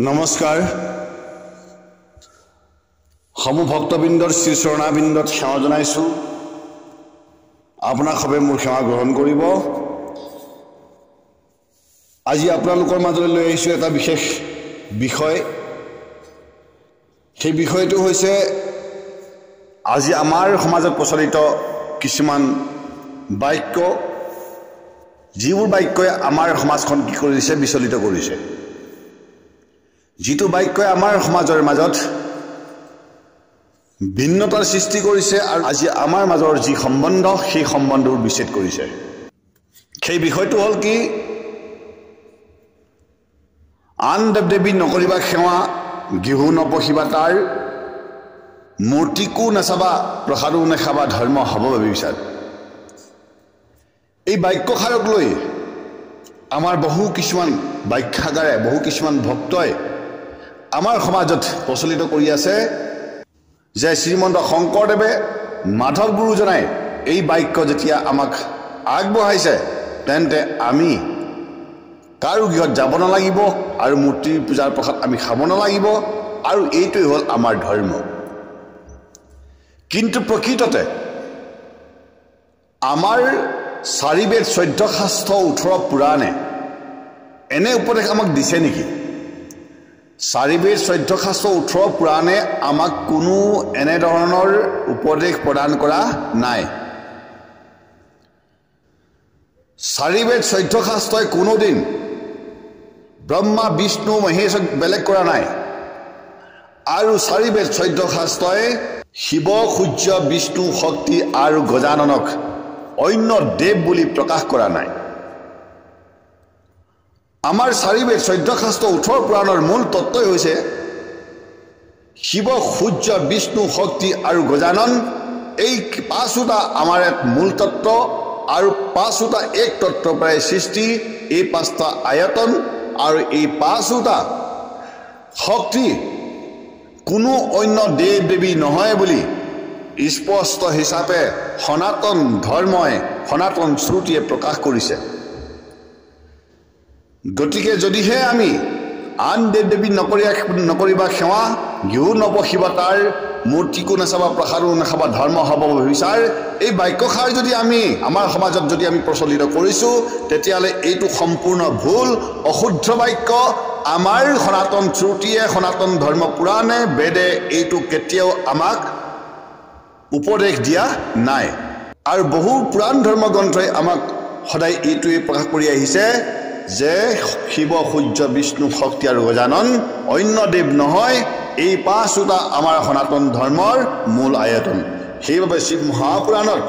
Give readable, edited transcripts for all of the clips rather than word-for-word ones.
নমস্কাৰ সমূহ ভক্তবৃন্দৰ শ্ৰী চৰণাবিন্দত সেৱা জনাইছোঁ আপোনাক সবে মোৰ সেৱা গ্ৰহণ কৰিব আজি আপোনালোকৰ মাজলৈ লৈ আহিছোঁ এটা বিশেষ বিষয় সেই বিষয়টো হৈছে আজি আমাৰ সমাজত প্ৰচলিত কিছুমান বাক্য যিবোৰ বাক্যই আমাৰ সমাজখন কি কৰিছে বিচলিত কৰিছে যিটো বাক্যই আমাৰ সমাজৰ মাজত ভিন্নতাৰ সৃষ্টি কৰিছে আৰু আজি আমাৰ মাজৰ যি সম্বন্ধ সেই সম্বন্ধবোৰ বিচ্ছেদ কৰিছে সেই বিষয়টো হ'ল কি আন দেৱ দেৱী নকৰিবা সেৱা গৃহ নপহিবা তাৰ মূৰ্তিকো নাচাবা প্ৰসাদো নাখাবা ধৰ্ম হ'ব বিচাৰ এই বাক্যষাৰক লৈ আমাৰ বহু কিছুমান ব্যাখ্যাকাৰে বহু কিছুমান ভক্তই আমাৰ সমাজত প্ৰচলিত কৰি আছে যে শ্ৰীমন্ত শংকৰদেৱে মাধৱ গুৰুজনাই এই বাক্য যেতিয়া আমাক আগবঢ়াইছে তেন্তে আমি কাৰো গৃহত যাব নালাগিব আৰু মূৰ্তি পূজাৰ প্ৰসাদ আমি খাব নালাগিব আৰু এইটোই হ'ল আমাৰ ধৰ্ম কিন্তু প্ৰকৃততে আমাৰ চাৰিবেদ 14 শাস্ত্ৰ 18 পুৰাণে এনে উপদেশ আমাক দিছে নেকি চাৰিবেদ 14 শাস্ত্ৰ 18 পুৰাণে আমাক কোনো এনে ধৰণৰ উপদেশ প্ৰদান কৰা নাই চাৰিবেদ 14 শাস্ত্ৰই কোনো দিন ব্ৰহ্মা বিষ্ণু মহেশক বেলেগ কৰা নাই আৰু চাৰিবেদ 14 শাস্ত্ৰই শিৱ সূৰ্য বিষ্ণু শক্তি আৰু গজাননক অন্য দেৱ বুলি প্ৰকাশ কৰা নাই আমাৰ চাৰিবেদ 14 শাস্ত্ৰ 18 পুৰাণৰ মূল তত্ত্বই হৈছে শিৱ সূৰ্য বিষ্ণু শক্তি আৰু গজানন এই পাঁচোটা আমাৰ এক মূল তত্ত্ব আৰু পাঁচোটা এক তত্ত্বৰ পৰাই সৃষ্টি এই পাঁচটা আয়তন আৰু এই পাঁচোটা শক্তি কোনো অন্য দেৱ দেৱী নহয় বুলি স্পষ্ট হিচাপে সনাতন ধৰ্মই সনাতন শ্ৰুতিয়ে প্ৰকাশ কৰিছে গতিকে যদিহে আমি আন দেৱ দেৱী নকৰিবা সেৱা গৃহ নপহিবা তাৰ মূৰ্তিকো নাচাবা প্ৰসাদো নাখাবা ধৰ্ম হ'ব বিচাৰ এই বাক্যষাৰ যদি আমি আমাৰ সমাজত যদি আমি প্ৰচলিত কৰিছোঁ তেতিয়াহ'লে এইটো সম্পূৰ্ণ ভুল অশুদ্ধ বাক্য আমাৰ সনাতন শ্ৰুতিয়ে সনাতন ধৰ্ম পুৰাণে বেদে এইটো কেতিয়াও আমাক উপদেশ দিয়া নাই আৰু বহু পুৰাণ ধৰ্ম গ্ৰন্থই আমাক সদায় এইটোৱে প্ৰকাশ কৰি আহিছে যে শিৱ সূৰ্য বিষ্ণু শক্তি আৰু গজানন অন্য দেৱ নহয় এই পাঁচোটা আমাৰ সনাতন ধৰ্মৰ মূল আয়তন সেইবাবে শিৱ মহাপুৰাণত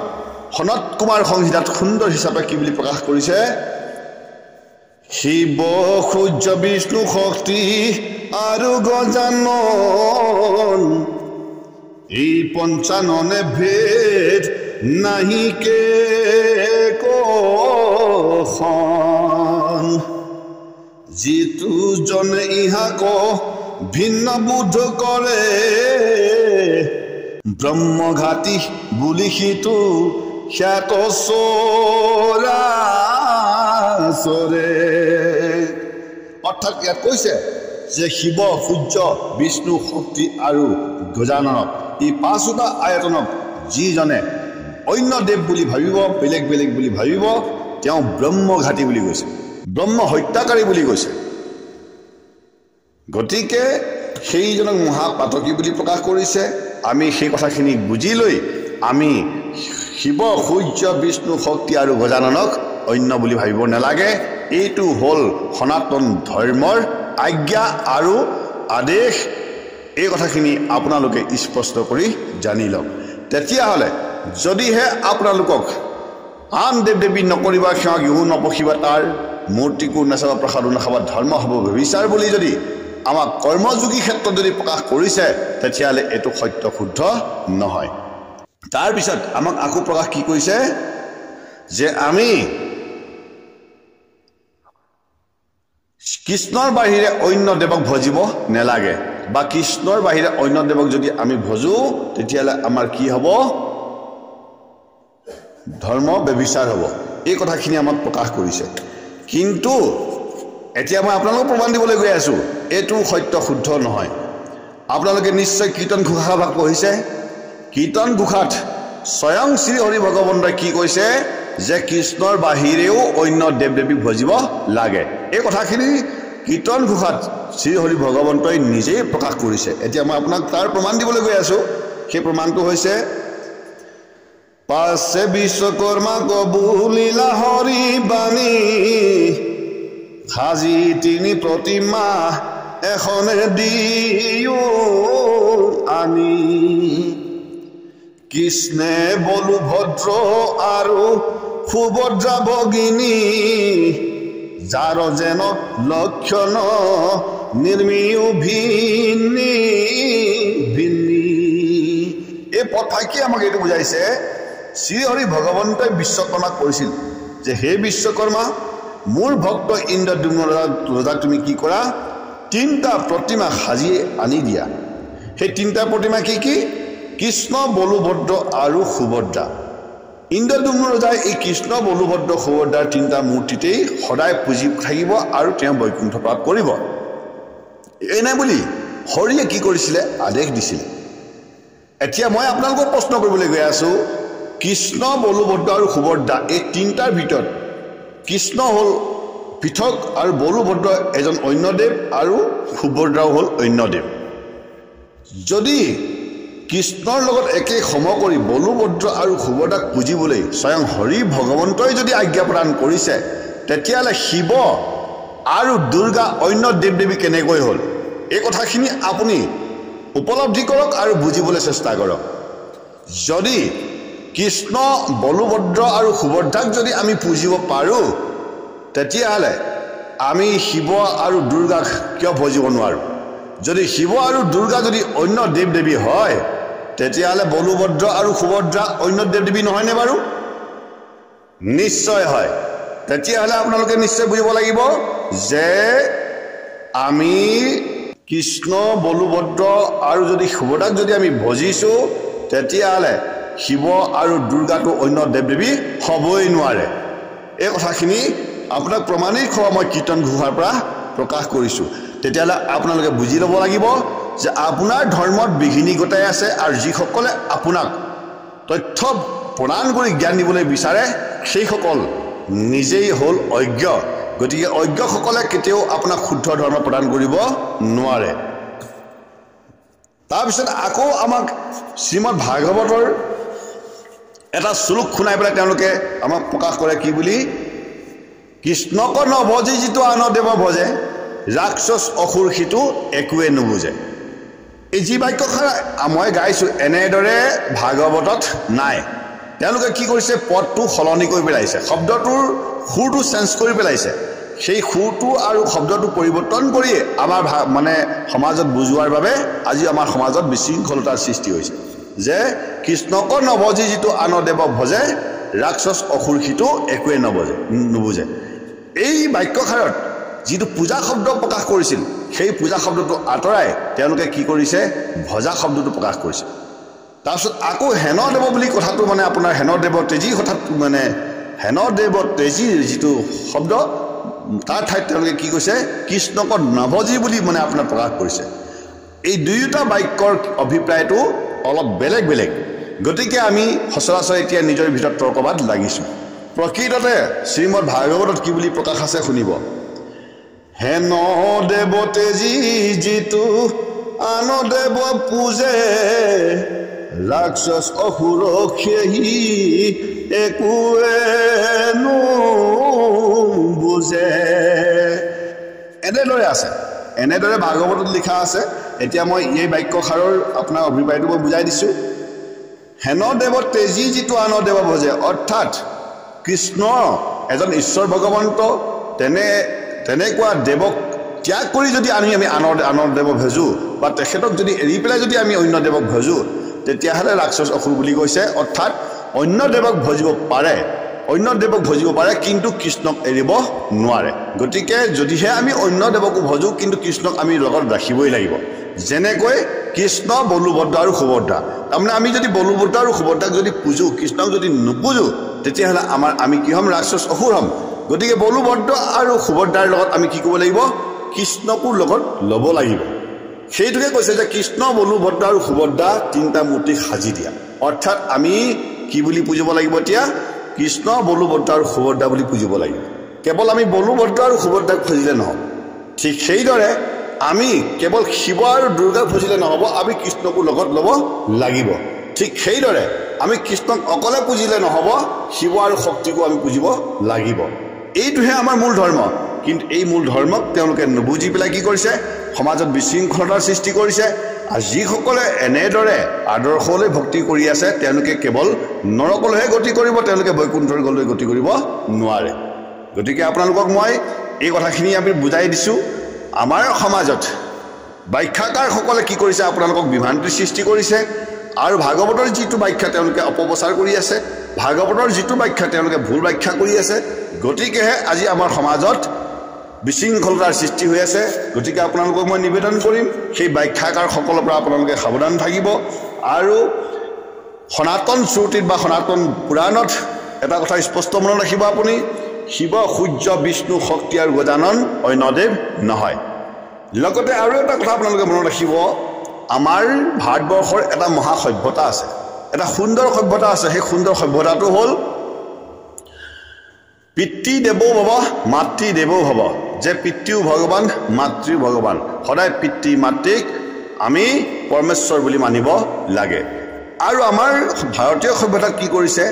সনত কুমাৰ সংহিতাত সুন্দৰ হিচাপে কি বুলি প্ৰকাশ কৰিছে শিৱ সূৰ্য বিষ্ণু শক্তি আৰু গজানন এই পঞ্চাননে ভেদ নাহিকে কখন যিটো জনে ইহাক ভিন্ন বুধ কৰে ব্ৰহ্মঘাতী বুলি সিটো খ্যাত চৰে অৰ্থাৎ ইয়াত কৈছে যে শিৱ সূৰ্য বিষ্ণু শক্তি আৰু গজাননক এই পাঁচোটা আয়তনক যিজনে অন্য দেৱ বুলি ভাবিব বেলেগ বেলেগ বুলি ভাবিব তেওঁ ব্ৰহ্মঘাতী বুলি কৈছে ব্ৰহ্ম হত্যাকাৰী বুলি কৈছে গতিকে সেইজনক মহাপাতকী বুলি প্ৰকাশ কৰিছে আমি সেই কথাখিনি বুজি লৈ আমি শিৱ সূৰ্য বিষ্ণু শক্তি আৰু গজাননক অন্য বুলি ভাবিব নালাগে এইটো হ'ল সনাতন ধৰ্মৰ আজ্ঞা আৰু আদেশ এই কথাখিনি আপোনালোকে স্পষ্ট কৰি জানি লওক তেতিয়াহ'লে যদিহে আপোনালোকক আন দেৱ দেৱী নকৰিবা সেৱা গৃহ নপহিবা তাৰ মূৰ্তিকো নাচাবা প্ৰসাদো নাখাবা ধৰ্ম হ'ব বিচাৰ বুলি যদি আমাক কৰ্মযোগী ক্ষেত্ৰত যদি প্ৰকাশ কৰিছে তেতিয়াহ'লে এইটো সত্য শুদ্ধ নহয় তাৰপিছত আমাক আকৌ প্ৰকাশ কি কৰিছে যে আমি কৃষ্ণৰ বাহিৰে অন্য দেৱক ভজিব নালাগে বা কৃষ্ণৰ বাহিৰে অন্য দেৱক যদি আমি ভজো তেতিয়াহ'লে আমাৰ কি হ'ব ধৰ্ম ব্যভিচাৰ হ'ব এই কথাখিনি আমাক প্ৰকাশ কৰিছে কিন্তু এতিয়া মই আপোনালোকক প্ৰমাণ দিবলৈ গৈ আছোঁ এইটো সত্য শুদ্ধ নহয় আপোনালোকে নিশ্চয় কীৰ্তন ঘোষা ভাগ পঢ়িছে কীৰ্তন ঘোষাত স্বয়ং শ্ৰী হৰি ভগৱন্তই কি কৈছে যে কৃষ্ণৰ বাহিৰেও অন্য দেৱ দেৱী ভজিব লাগে এই কথাখিনি কীৰ্তন ঘোষাত শ্ৰী হৰি ভগৱন্তই নিজেই প্ৰকাশ কৰিছে এতিয়া মই আপোনাক তাৰ প্ৰমাণ দিবলৈ গৈ আছোঁ সেই প্ৰমাণটো হৈছে পাছে বিশ্বকৰ্মা কবুলিলা হৰি বাণী সাজি তিনি প্ৰতিমা এখনে দিও আনি কৃষ্ণে বলুভদ্ৰ আৰু সুভদ্ৰা ভগিনী যাৰ যেন লক্ষণ নিৰ্মীয় ভিন্নি ভিন্নি এই পথাকি আমাক এইটো বুজাইছে শ্ৰী হৰি ভগৱন্তই বিশ্বকৰ্মাক কৈছিল যে হে বিশ্বকৰ্মা মোৰ ভক্ত ইন্দ্ৰদ্যুম্ন ৰজাক তুমি কি কৰা তিনিটা প্ৰতিমা সাজি আনি দিয়া সেই তিনিটা প্ৰতিমা কি কি কৃষ্ণ বলুভদ্ৰ আৰু সুভদ্ৰা ইন্দ্ৰদ্যুম্ন ৰজাই এই কৃষ্ণ বলুভদ্ৰ সুভদ্ৰাৰ তিনিটা মূৰ্তিতেই সদায় পুজি থাকিব আৰু তেওঁ বৈকুণ্ঠ প্ৰাপ্ত কৰিব এনে বুলি হৰিয়ে কি কৰিছিলে আদেশ দিছিলে এতিয়া মই আপোনালোকক প্ৰশ্ন কৰিবলৈ গৈ আছোঁ কৃষ্ণ বলুভদ্ৰ আৰু সুভদ্ৰা এই তিনিটাৰ ভিতৰত কৃষ্ণ হ'ল পৃথক আৰু বলুভদ্ৰ এজন অন্য দেৱ আৰু সুভদ্ৰাও হ'ল অন্য দেৱ যদি কৃষ্ণৰ লগত একে সম কৰি বলুভদ্ৰ আৰু সুভদ্ৰাক পুজিবলৈ স্বয়ং হৰি ভগৱন্তই যদি আজ্ঞা প্ৰদান কৰিছে তেতিয়াহ'লে শিৱ আৰু দুৰ্গা অন্য দেৱ দেৱী কেনেকৈ হ'ল এই কথাখিনি আপুনি উপলব্ধি কৰক আৰু বুজিবলৈ চেষ্টা কৰক যদি কৃষ্ণ বলুভদ্ৰ আৰু সুভদ্ৰাক যদি আমি পুজিব পাৰোঁ তেতিয়াহ'লে আমি শিৱ আৰু দুৰ্গাক কিয় ভজিব নোৱাৰোঁ যদি শিৱ আৰু দুৰ্গা যদি অন্য দেৱ দেৱী হয় তেতিয়াহ'লে বলুভদ্ৰ আৰু সুভদ্ৰা অন্য দেৱ দেৱী নহয়নে বাৰু নিশ্চয় হয় তেতিয়াহ'লে আপোনালোকে নিশ্চয় বুজিব লাগিব যে আমি কৃষ্ণ বলুভদ্ৰ আৰু যদি সুভদ্ৰাক যদি আমি ভজিছোঁ তেতিয়াহ'লে শিৱ আৰু দুৰ্গাটো অন্য দেৱ দেৱী হ'বই নোৱাৰে এই কথাখিনি আপোনাক প্ৰমাণিক হোৱা মই কীৰ্তন ঘোষাৰ পৰা প্ৰকাশ কৰিছোঁ তেতিয়াহ'লে আপোনালোকে বুজি ল'ব লাগিব যে আপোনাৰ ধৰ্মত বিঘিনি ঘটাই আছে আৰু যিসকলে আপোনাক তথ্য প্ৰদান কৰি জ্ঞান দিবলৈ বিচাৰে সেইসকল নিজেই হ'ল অজ্ঞ গতিকে অজ্ঞসকলে কেতিয়াও আপোনাক শুদ্ধ ধৰ্ম প্ৰদান কৰিব নোৱাৰে তাৰপিছত আকৌ আমাক শ্ৰীমদ ভাগৱতৰ এটা শ্লোক শুনাই পেলাই তেওঁলোকে আমাক প্ৰকাশ কৰে কি বুলি কৃষ্ণক নভজি যিটো আন দেৱ ভজে ৰাক্ষস অসুৰ সিটো একোৱে নুবুজে এই যি বাক্যষাৰ মই গাইছোঁ এনেদৰে ভাগৱতত নাই তেওঁলোকে কি কৰিছে পদটো সলনি কৰি পেলাইছে শব্দটোৰ সুৰটো চেঞ্জ কৰি পেলাইছে সেই সুৰটো আৰু শব্দটো পৰিৱৰ্তন কৰিয়ে আমাৰ মানে সমাজত বুজোৱাৰ বাবে আজি আমাৰ সমাজত বিশৃংখলতাৰ সৃষ্টি হৈছে যে কৃষ্ণক নভজি যিটো আন দেৱ ভজে ৰাক্ষস অসুৰ সিটো একোৱে নুবুজে এই বাক্যষাৰত যিটো পূজা শব্দ প্ৰকাশ কৰিছিল সেই পূজা শব্দটো আঁতৰাই তেওঁলোকে কি কৰিছে ভজা শব্দটো প্ৰকাশ কৰিছে তাৰপিছত আকৌ হেন দেৱ বুলি কথাটো মানে আপোনাৰ হেন দেৱ তেজী কথা মানে হেন দেৱ তেজীৰ যিটো শব্দ তাৰ ঠাইত তেওঁলোকে কি কৈছে কৃষ্ণক নভজি বুলি মানে আপোনাৰ প্ৰকাশ কৰিছে এই দুয়োটা বাক্যৰ অভিপ্ৰায়টো অলপ বেলেগ বেলেগ গতিকে আমি সচৰাচৰ এতিয়া নিজৰ ভিতৰত তৰ্কবাদ লাগিছোঁ প্ৰকৃততে শ্ৰীমদ ভাগৱতত কি বুলি প্ৰকাশ আছে শুনিব হেন দেৱ তেজী যিটো আন দেৱ পূজে ৰাক্ষস অসুৰ সেহি একোৱে নুবুজে এনেদৰে আছে এনেদৰে ভাগৱতত লিখা আছে এতিয়া মই এই বাক্যষাৰৰ আপোনাৰ অভিপ্ৰায়টো মই বুজাই দিছোঁ হেন দেৱ তেজী যিটো আন দেৱ ভজে অৰ্থাৎ কৃষ্ণ এজন ঈশ্বৰ ভগৱন্ত তেনেকুৱা দেৱক ত্যাগ কৰি যদি আমি আনৰ দেৱক ভজোঁ বা তেখেতক যদি এৰি পেলাই যদি আমি অন্য দেৱক ভজোঁ তেতিয়াহ'লে ৰাক্ষস অসুৰ বুলি কৈছে অৰ্থাৎ অন্য দেৱক ভজিব পাৰে কিন্তু কৃষ্ণক এৰিব নোৱাৰে গতিকে যদিহে আমি অন্য দেৱকো ভজোঁ কিন্তু কৃষ্ণক আমি লগত ৰাখিবই লাগিব যেনেকৈ কৃষ্ণ বলুভদ্ৰ আৰু সুভদ্ৰা তাৰমানে আমি যদি বলুভদ্ৰ আৰু সুভদ্ৰাক যদি পূজোঁ কৃষ্ণক যদি নুপূজোঁ তেতিয়াহ'লে আমি কি হ'ম ৰাক্ষস অসুৰ হ'ম গতিকে বলুভদ্ৰ আৰু সুভদ্ৰাৰ লগত আমি কি কৰিব লাগিব কৃষ্ণকো লগত ল'ব লাগিব সেইটোকে কৈছে যে কৃষ্ণ বলুভদ্ৰ আৰু সুভদ্ৰা তিনিটা মূৰ্তি সাজি দিয়া অৰ্থাৎ আমি কি বুলি পুজিব লাগিব এতিয়া কৃষ্ণ বলুভদ্ৰ আৰু সুভদ্ৰা বুলি পুজিব লাগিব কেৱল আমি বলুভদ্ৰ আৰু সুভদ্ৰাক পুজিলে নহ'ব ঠিক সেইদৰে আমি কেৱল শিৱ আৰু দুৰ্গাক পুজিলে নহ'ব আমি কৃষ্ণকো লগত ল'ব লাগিব ঠিক সেইদৰে আমি কৃষ্ণক অকলে পুজিলে নহ'ব শিৱ আৰু শক্তিকো আমি পুজিব লাগিব এইটোহে আমাৰ মূল ধৰ্ম কিন্তু এই মূল ধৰ্মক তেওঁলোকে নুবুজি পেলাই কি কৰিছে সমাজত বিশৃংখলতাৰ সৃষ্টি কৰিছে আৰু যিসকলে এনেদৰে আদৰ্শলৈ ভক্তি কৰি আছে তেওঁলোকে কেৱল নৰকলৈহে গতি কৰিব তেওঁলোকে বৈকুণ্ঠলৈ গতি কৰিব নোৱাৰে গতিকে আপোনালোকক মই এই কথাখিনি আমি বুজাই দিছোঁ আমাৰ সমাজত ব্যাখ্যাকাৰসকলে কি কৰিছে আপোনালোকক বিভ্ৰান্তিৰ সৃষ্টি কৰিছে আৰু ভাগৱতৰ যিটো ব্যাখ্যা তেওঁলোকে অপপ্ৰচাৰ কৰি আছে ভাগৱতৰ যিটো ব্যাখ্যা তেওঁলোকে ভুল ব্যাখ্যা কৰি আছে গতিকেহে আজি আমাৰ সমাজত বিশৃংখলতাৰ সৃষ্টি হৈ আছে গতিকে আপোনালোকক মই নিবেদন কৰিম সেই ব্যাখ্যাকাৰসকলৰ পৰা আপোনালোকে সাৱধান থাকিব আৰু সনাতন শ্ৰুতিত বা সনাতন পুৰাণত এটা কথা স্পষ্ট মনত ৰাখিব আপুনি শিৱ সূৰ্য বিষ্ণু শক্তি আৰু গজানন অন্যদেৱ নহয় লগতে আৰু এটা কথা আপোনালোকে মনত ৰাখিব আমাৰ ভাৰতবৰ্ষৰ এটা মহা সভ্যতা আছে এটা সুন্দৰ সভ্যতা আছে সেই সুন্দৰ সভ্যতাটো হ'ল পিতৃ দেৱো ভৱ মাতৃ দেৱো ভৱ যে পিতৃও ভগৱান মাতৃও ভগৱান সদায় পিতৃ মাতৃক আমি পৰমেশ্বৰ বুলি মানিব লাগে আৰু আমাৰ ভাৰতীয় সভ্যতাত কি কৰিছে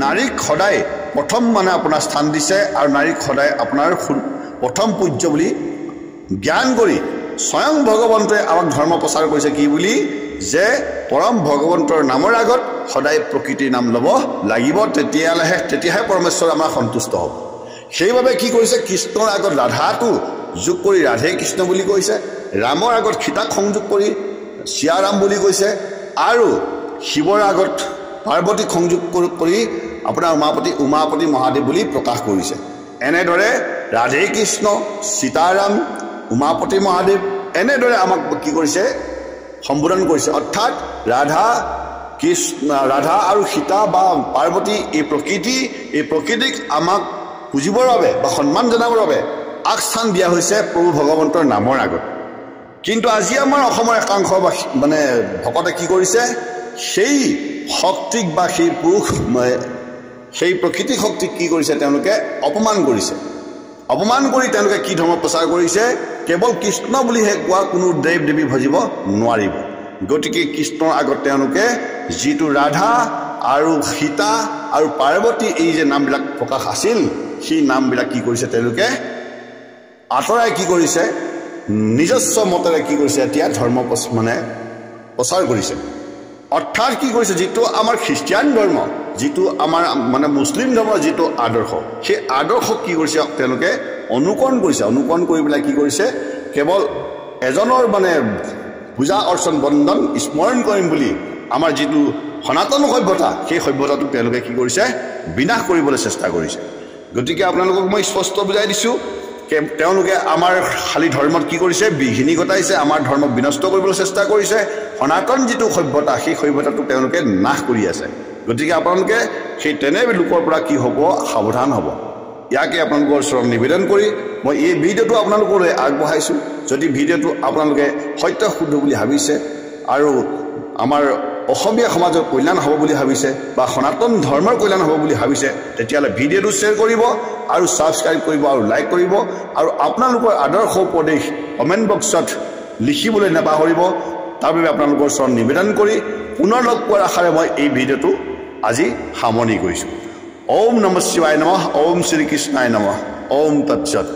নাৰীক সদায় প্ৰথম মানে আপোনাৰ স্থান দিছে আৰু নাৰীক সদায় আপোনাৰ প্ৰথম পূজ্য বুলি জ্ঞান কৰি স্বয়ং ভগৱন্তই আমাক ধৰ্ম প্ৰচাৰ কৰিছে কি বুলি যে পৰম ভগৱন্তৰ নামৰ আগত সদায় প্ৰকৃতিৰ নাম ল'ব লাগিব তেতিয়াহে পৰমেশ্বৰ আমাৰ সন্তুষ্ট হ'ব সেইবাবে কি কৰিছে কৃষ্ণৰ আগত ৰাধাটো যোগ কৰি ৰাধে কৃষ্ণ বুলি কৈছে ৰামৰ আগত সীতাক সংযোগ কৰি চিয়াৰাম বুলি কৈছে আৰু শিৱৰ আগত পাৰ্বতীক সংযোগ কৰি আপোনাৰ উমাপতি মহাদেৱ বুলি প্ৰকাশ কৰিছে এনেদৰে ৰাধে কৃষ্ণ সীতাৰাম উমাপতি মহাদেৱ এনেদৰে আমাক কি কৰিছে সম্বোধন কৰিছে অৰ্থাৎ ৰাধা আৰু সীতা বা পাৰ্বতী এই প্ৰকৃতিক আমাক পুজিবৰ বাবে বা সন্মান জনাবৰ বাবে আগস্থান দিয়া হৈছে প্ৰভু ভগৱন্তৰ নামৰ আগত কিন্তু আজি আমাৰ অসমৰ একাংশ মানে ভকতে কি কৰিছে সেই শক্তিক বা সেই পুৰুষ সেই প্ৰকৃতি শক্তিক কি কৰিছে তেওঁলোকে অপমান কৰি তেওঁলোকে কি ধৰ্ম প্ৰচাৰ কৰিছে কেৱল কৃষ্ণ বুলিহে কোৱা কোনো দেৱ দেৱী ভজিব নোৱাৰিব গতিকে কৃষ্ণৰ আগত তেওঁলোকে যিটো ৰাধা আৰু সীতা আৰু পাৰ্বতী এই যে নামবিলাক প্ৰকাশ আছিল সেই নামবিলাক কি কৰিছে তেওঁলোকে আঁতৰাই কি কৰিছে নিজস্ব মতেৰে কি কৰিছে এতিয়া ধৰ্ম মানে প্ৰচাৰ কৰিছে অৰ্থাৎ কি কৰিছে যিটো আমাৰ খ্ৰীষ্টিয়ান ধৰ্ম যিটো আমাৰ মানে মুছলিম ধৰ্মৰ যিটো আদৰ্শ সেই আদৰ্শক কি কৰিছে তেওঁলোকে অনুকৰণ কৰি পেলাই কি কৰিছে কেৱল এজনৰ মানে পূজা অৰ্চন বন্দন স্মৰণ কৰিম বুলি আমাৰ যিটো সনাতন সভ্যতা সেই সভ্যতাটোক তেওঁলোকে কি কৰিছে বিনাশ কৰিবলৈ চেষ্টা কৰিছে গতিকে আপোনালোকক মই স্পষ্ট বুজাই দিছোঁ তেওঁলোকে আমাৰ খালি ধৰ্মত কি কৰিছে বিঘিনি ঘটাইছে আমাৰ ধৰ্মক বিনষ্ট কৰিবলৈ চেষ্টা কৰিছে সনাতন যিটো সভ্যতা সেই সভ্যতাটো তেওঁলোকে নাশ কৰি আছে গতিকে আপোনালোকে সেই তেনে লোকৰ পৰা কি হ'ব সাৱধান হ'ব ইয়াকে আপোনালোকৰ ওচৰত নিবেদন কৰি মই এই ভিডিঅ'টো আপোনালোকলৈ আগবঢ়াইছোঁ যদি ভিডিঅ'টো আপোনালোকে সত্য শুদ্ধ বুলি ভাবিছে আৰু আমাৰ অসমীয়া সমাজৰ কল্যাণ হ'ব বুলি ভাবিছে বা সনাতন ধৰ্মৰ কল্যাণ হ'ব বুলি ভাবিছে তেতিয়াহ'লে ভিডিঅ'টো শ্বেয়াৰ কৰিব আৰু ছাবস্ক্ৰাইব কৰিব আৰু লাইক কৰিব আৰু আপোনালোকৰ আদৰ্শ উপদেশ কমেণ্ট বক্সত লিখিবলৈ নাপাহৰিব তাৰ বাবে আপোনালোকৰ ওচৰত নিবেদন কৰি পুনৰ লগ পোৱাৰ আশাৰে মই এই ভিডিঅ'টো আজি সামৰণি কৰিছোঁ ওম নমঃ শিৱায় নমঃ ওম শ্ৰী কৃষ্ণায় নমঃ ওম তৎসৎ